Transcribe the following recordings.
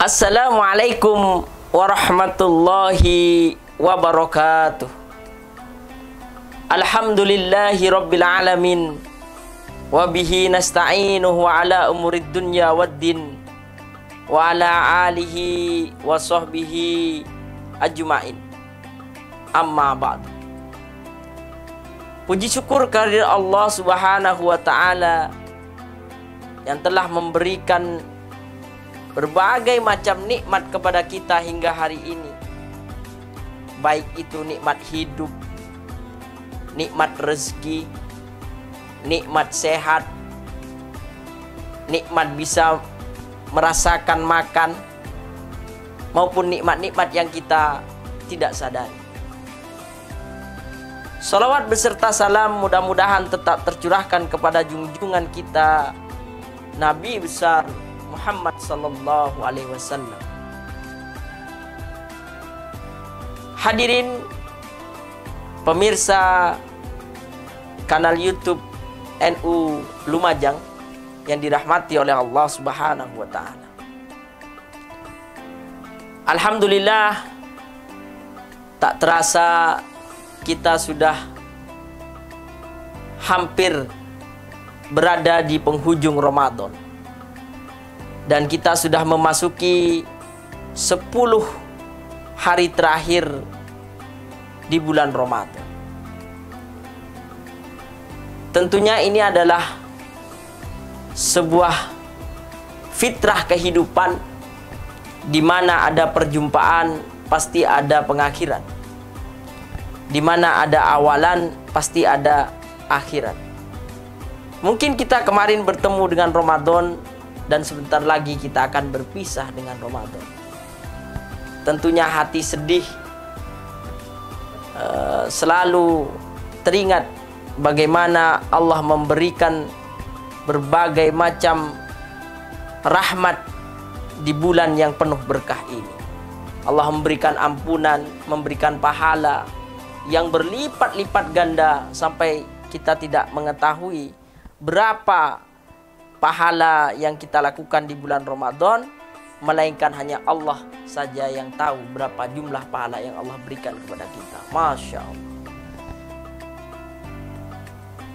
Assalamualaikum warahmatullahi wabarakatuh. Alhamdulillahi rabbil alamin. Wabihi nasta'inuhu ala umurid dunya waddin. Wa ala alihi wa sahbihi ajma'in. Amma ba'du. Puji syukur kehadirat Allah subhanahu wa ta'ala yang telah memberikan berbagai macam nikmat kepada kita hingga hari ini. Baik itu nikmat hidup, nikmat rezeki, nikmat sehat, nikmat bisa merasakan makan, maupun nikmat-nikmat yang kita tidak sadari. Salawat beserta salam mudah-mudahan tetap tercurahkan kepada junjungan kita Nabi besar Muhammad sallallahu alaihi wasallam. Hadirin pemirsa kanal YouTube NU Lumajang yang dirahmati oleh Allah Subhanahu wa taala. Alhamdulillah, tak terasa kita sudah hampir berada di penghujung Ramadan. Dan kita sudah memasuki 10 hari terakhir di bulan Ramadan. Tentunya ini adalah sebuah fitrah kehidupan, di mana ada perjumpaan pasti ada pengakhiran. Di mana ada awalan pasti ada akhirat. Mungkin kita kemarin bertemu dengan Ramadan, dan sebentar lagi kita akan berpisah dengan Ramadan. Tentunya hati sedih, selalu teringat bagaimana Allah memberikan berbagai macam rahmat di bulan yang penuh berkah ini. Allah memberikan ampunan, memberikan pahala yang berlipat-lipat ganda sampai kita tidak mengetahui berapa pahala yang kita lakukan di bulan Ramadan, melainkan hanya Allah saja yang tahu berapa jumlah pahala yang Allah berikan kepada kita. Masya Allah.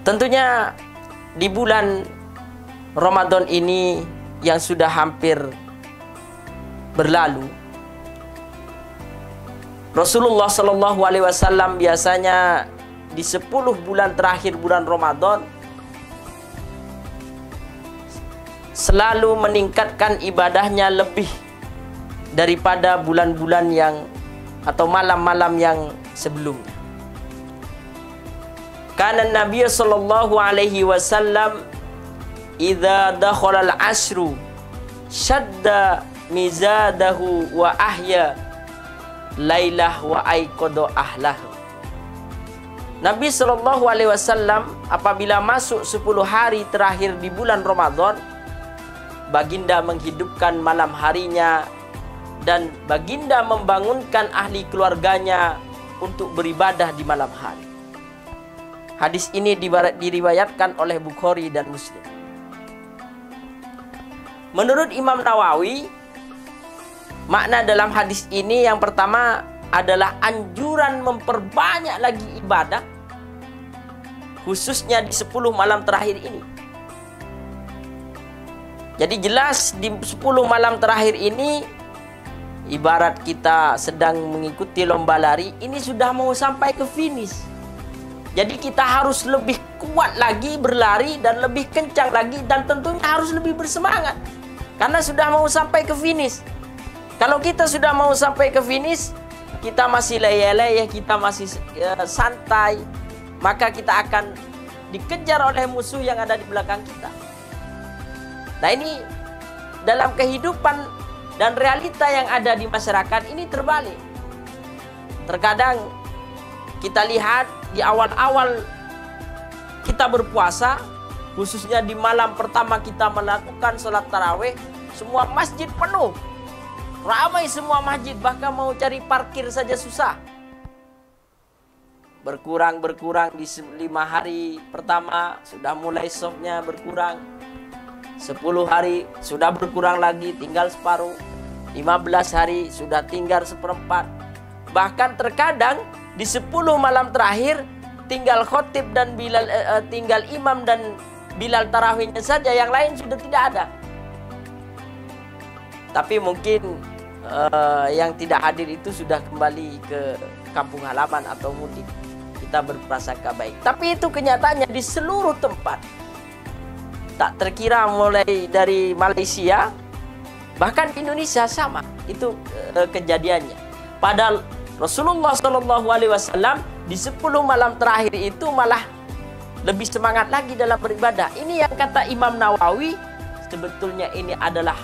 Tentunya di bulan Ramadan ini yang sudah hampir berlalu, Rasulullah Shallallahu Alaihi Wasallam biasanya di 10 bulan terakhir bulan Ramadan selalu meningkatkan ibadahnya lebih daripada bulan-bulan yang atau malam-malam yang sebelumnya. Karena Nabi sallallahu alaihi wasallam idza dakhala al-ashru shadda mizadahu wa ahya lailah wa aiqadha ahlahu. Nabi sallallahu alaihi wasallam apabila masuk 10 hari terakhir di bulan Ramadan, baginda menghidupkan malam harinya dan baginda membangunkan ahli keluarganya untuk beribadah di malam hari. Hadis ini diriwayatkan oleh Bukhari dan Muslim. Menurut Imam Nawawi, makna dalam hadis ini yang pertama adalah anjuran memperbanyak lagi ibadah, khususnya di 10 malam terakhir ini. Jadi jelas di 10 malam terakhir ini ibarat kita sedang mengikuti lomba lari, ini sudah mau sampai ke finish. Jadi kita harus lebih kuat lagi berlari dan lebih kencang lagi, dan tentunya harus lebih bersemangat karena sudah mau sampai ke finish. Kalau kita sudah mau sampai ke finish, kita masih leyeh-leyeh, kita masih santai, maka kita akan dikejar oleh musuh yang ada di belakang kita. Nah, ini dalam kehidupan dan realita yang ada di masyarakat ini terbalik. Terkadang kita lihat di awal-awal kita berpuasa, khususnya di malam pertama kita melakukan sholat tarawih, semua masjid penuh. Ramai semua masjid, bahkan mau cari parkir saja susah. Berkurang di 5 hari pertama sudah mulai softnya berkurang. 10 hari sudah berkurang lagi, tinggal separuh. 15 hari sudah tinggal seperempat. Bahkan terkadang di 10 malam terakhir tinggal khotib dan Bilal, tinggal imam dan Bilal tarawihnya saja, yang lain sudah tidak ada. Tapi mungkin yang tidak hadir itu sudah kembali ke kampung halaman atau mudik. Kita berprasangka baik. Tapi itu kenyataannya di seluruh tempat. Tak terkira mulai dari Malaysia, bahkan Indonesia sama itu kejadiannya. Padahal Rasulullah SAW di 10 malam terakhir itu malah lebih semangat lagi dalam beribadah. Ini yang kata Imam Nawawi, sebetulnya ini adalah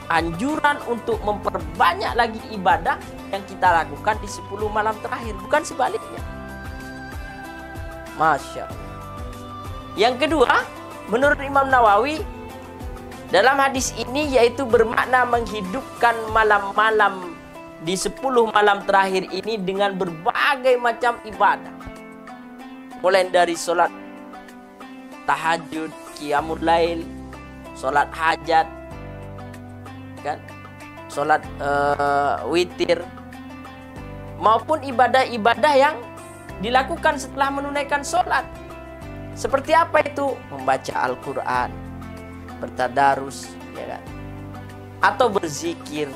anjuran untuk memperbanyak lagi ibadah yang kita lakukan di 10 malam terakhir, bukan sebaliknya. Masya Allah. Yang kedua, menurut Imam Nawawi, dalam hadis ini yaitu bermakna menghidupkan malam-malam di 10 malam terakhir ini dengan berbagai macam ibadah. Mulai dari sholat tahajud, qiyamul lail, sholat hajat, kan, sholat witir, maupun ibadah-ibadah yang dilakukan setelah menunaikan sholat. Seperti apa itu? Membaca Al-Quran, bertadarus, ya kan? Atau berzikir,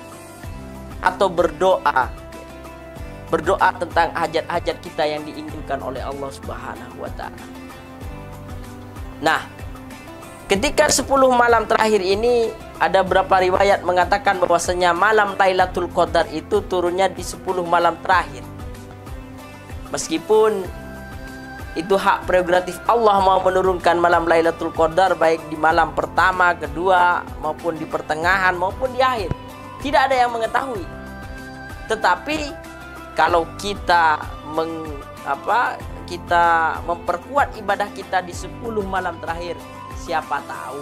atau berdoa. Berdoa tentang hajat-hajat kita yang diinginkan oleh Allah Subhanahu wa Ta'ala. Nah, ketika 10 malam terakhir ini ada beberapa riwayat mengatakan bahwasanya malam Lailatul Qadar itu turunnya di 10 malam terakhir. Meskipun itu hak prerogatif Allah mau menurunkan malam Lailatul Qadar baik di malam pertama, kedua, maupun di pertengahan, maupun di akhir. Tidak ada yang mengetahui. Tetapi kalau kita memperkuat ibadah kita di 10 malam terakhir, siapa tahu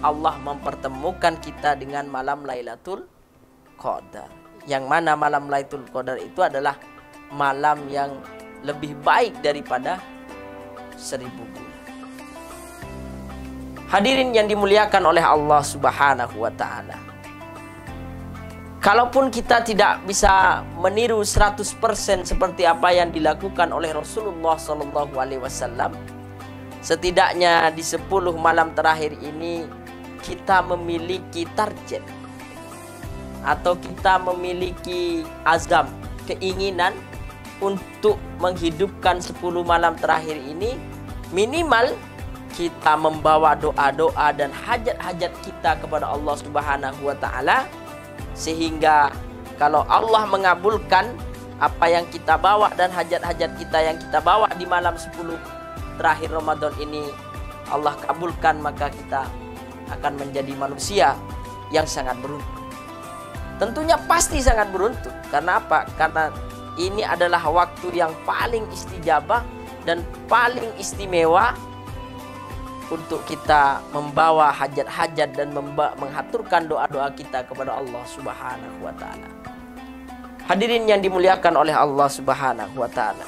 Allah mempertemukan kita dengan malam Lailatul Qadar. Yang mana malam Lailatul Qadar itu adalah malam yang lebih baik daripada 1000 bulan. Hadirin yang dimuliakan oleh Allah Subhanahu wa Ta'ala, kalaupun kita tidak bisa meniru 100% seperti apa yang dilakukan oleh Rasulullah SAW, setidaknya di 10 malam terakhir ini kita memiliki target atau kita memiliki azam, keinginan untuk menghidupkan 10 malam terakhir ini. Minimal kita membawa doa-doa dan hajat-hajat kita kepada Allah Subhanahu wa Ta'ala, sehingga kalau Allah mengabulkan apa yang kita bawa dan hajat-hajat kita yang kita bawa di malam 10 terakhir Ramadan ini, Allah kabulkan, maka kita akan menjadi manusia yang sangat beruntung. Tentunya pasti sangat beruntung. Karena apa? Karena ini adalah waktu yang paling istijabah dan paling istimewa untuk kita membawa hajat-hajat dan menghaturkan doa-doa kita kepada Allah Subhanahu wa Ta'ala. Hadirin yang dimuliakan oleh Allah Subhanahu wa Ta'ala,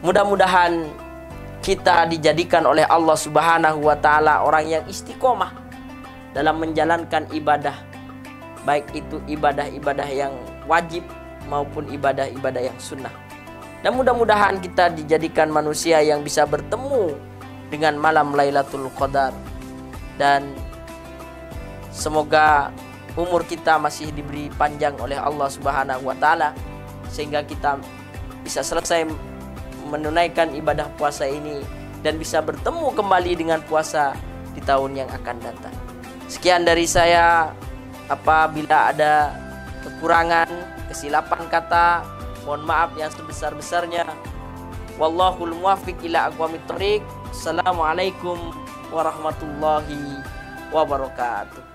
mudah-mudahan kita dijadikan oleh Allah Subhanahu wa Ta'ala orang yang istiqomah dalam menjalankan ibadah, baik itu ibadah-ibadah yang wajib maupun ibadah-ibadah yang sunnah. Dan mudah-mudahan kita dijadikan manusia yang bisa bertemu dengan malam Lailatul Qadar, dan semoga umur kita masih diberi panjang oleh Allah Subhanahu wa Ta'ala sehingga kita bisa selesai menunaikan ibadah puasa ini dan bisa bertemu kembali dengan puasa di tahun yang akan datang. Sekian dari saya. Apabila ada kekurangan, kesilapan kata, mohon maaf yang sebesar-besarnya. Wallahul muwaffiq ila aqwamit thoriq. Assalamualaikum warahmatullahi wabarakatuh.